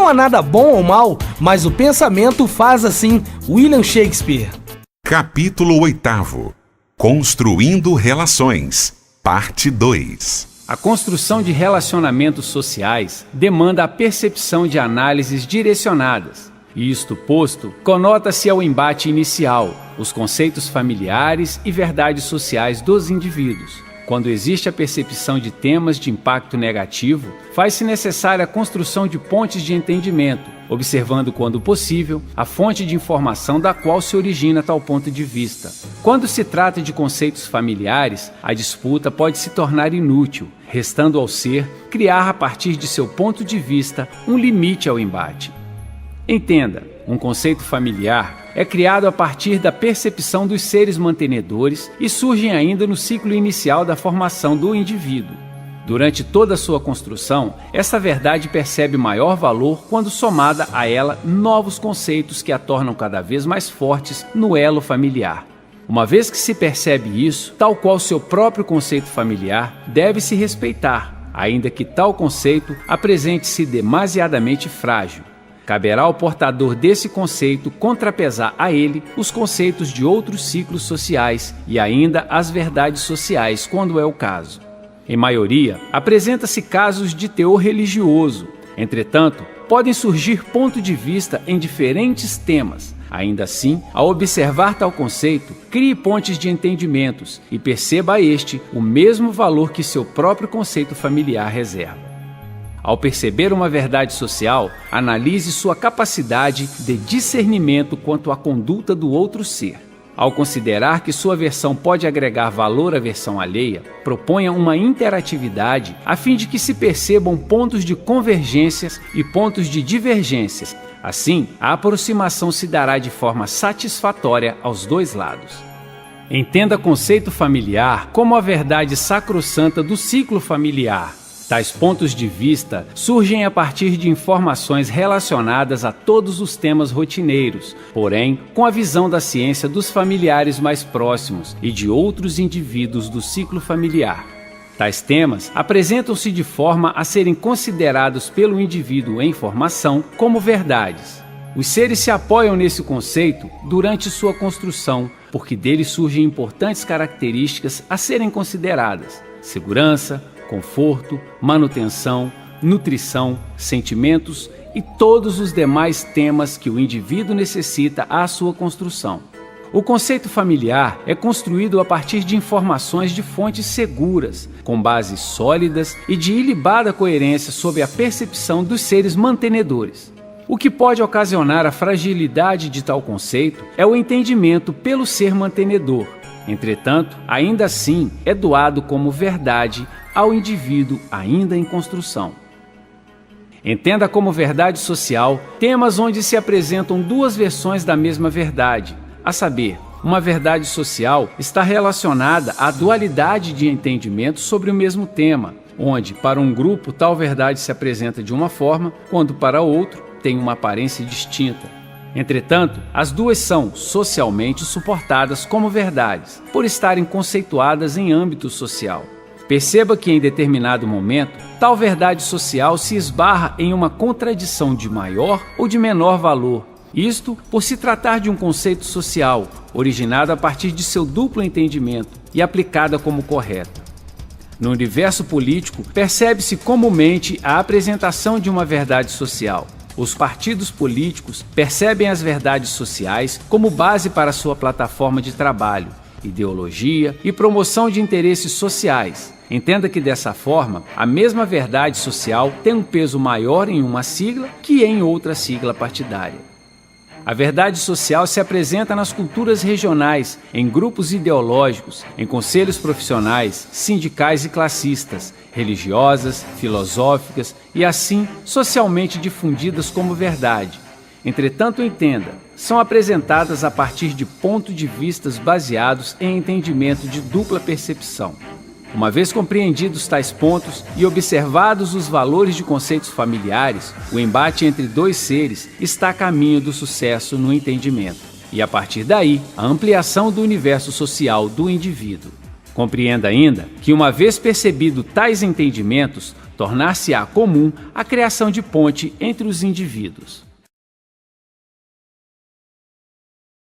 Não há nada bom ou mal, mas o pensamento faz assim. William Shakespeare. Capítulo 8. Construindo relações. Parte 2. A construção de relacionamentos sociais demanda a percepção de análises direcionadas. Isto posto, conota-se ao embate inicial, os conceitos familiares e verdades sociais dos indivíduos. Quando existe a percepção de temas de impacto negativo, faz-se necessária a construção de pontes de entendimento, observando, quando possível, a fonte de informação da qual se origina tal ponto de vista. Quando se trata de conceitos familiares, a disputa pode se tornar inútil, restando ao ser criar a partir de seu ponto de vista um limite ao embate. Entenda, um conceito familiar é criado a partir da percepção dos seres mantenedores e surge ainda no ciclo inicial da formação do indivíduo. Durante toda a sua construção, essa verdade percebe maior valor quando somada a ela novos conceitos que a tornam cada vez mais fortes no elo familiar. Uma vez que se percebe isso, tal qual seu próprio conceito familiar, deve-se respeitar, ainda que tal conceito apresente-se demasiadamente frágil. Caberá ao portador desse conceito contrapesar a ele os conceitos de outros ciclos sociais e ainda as verdades sociais, quando é o caso. Em maioria, apresenta-se casos de teor religioso. Entretanto, podem surgir pontos de vista em diferentes temas. Ainda assim, ao observar tal conceito, crie pontes de entendimentos e perceba a este o mesmo valor que seu próprio conceito familiar reserva. Ao perceber uma verdade social, analise sua capacidade de discernimento quanto à conduta do outro ser. Ao considerar que sua versão pode agregar valor à versão alheia, proponha uma interatividade a fim de que se percebam pontos de convergências e pontos de divergências. Assim, a aproximação se dará de forma satisfatória aos dois lados. Entenda conceito familiar como a verdade sacrossanta do ciclo familiar. Tais pontos de vista surgem a partir de informações relacionadas a todos os temas rotineiros, porém, com a visão da ciência dos familiares mais próximos e de outros indivíduos do ciclo familiar. Tais temas apresentam-se de forma a serem considerados pelo indivíduo em formação como verdades. Os seres se apoiam nesse conceito durante sua construção, porque dele surgem importantes características a serem consideradas: segurança, conforto, manutenção, nutrição, sentimentos e todos os demais temas que o indivíduo necessita à sua construção. O conceito familiar é construído a partir de informações de fontes seguras, com bases sólidas e de ilibada coerência sob a percepção dos seres mantenedores. O que pode ocasionar a fragilidade de tal conceito é o entendimento pelo ser mantenedor. Entretanto, ainda assim é doado como verdade ao indivíduo ainda em construção. Entenda como verdade social temas onde se apresentam duas versões da mesma verdade, a saber, uma verdade social está relacionada à dualidade de entendimento sobre o mesmo tema, onde para um grupo tal verdade se apresenta de uma forma, quando para outro tem uma aparência distinta. Entretanto, as duas são socialmente suportadas como verdades, por estarem conceituadas em âmbito social. Perceba que em determinado momento, tal verdade social se esbarra em uma contradição de maior ou de menor valor. Isto por se tratar de um conceito social, originado a partir de seu duplo entendimento e aplicada como correta. No universo político, percebe-se comumente a apresentação de uma verdade social. Os partidos políticos percebem as verdades sociais como base para sua plataforma de trabalho, ideologia e promoção de interesses sociais. Entenda que dessa forma, a mesma verdade social tem um peso maior em uma sigla que em outra sigla partidária. A verdade social se apresenta nas culturas regionais, em grupos ideológicos, em conselhos profissionais, sindicais e classistas, religiosas, filosóficas e assim socialmente difundidas como verdade. Entretanto, entenda, são apresentadas a partir de pontos de vistas baseados em entendimento de dupla percepção. Uma vez compreendidos tais pontos e observados os valores de conceitos familiares, o embate entre dois seres está a caminho do sucesso no entendimento, e a partir daí, a ampliação do universo social do indivíduo. Compreenda ainda que, uma vez percebido tais entendimentos, tornar-se-á comum a criação de ponte entre os indivíduos.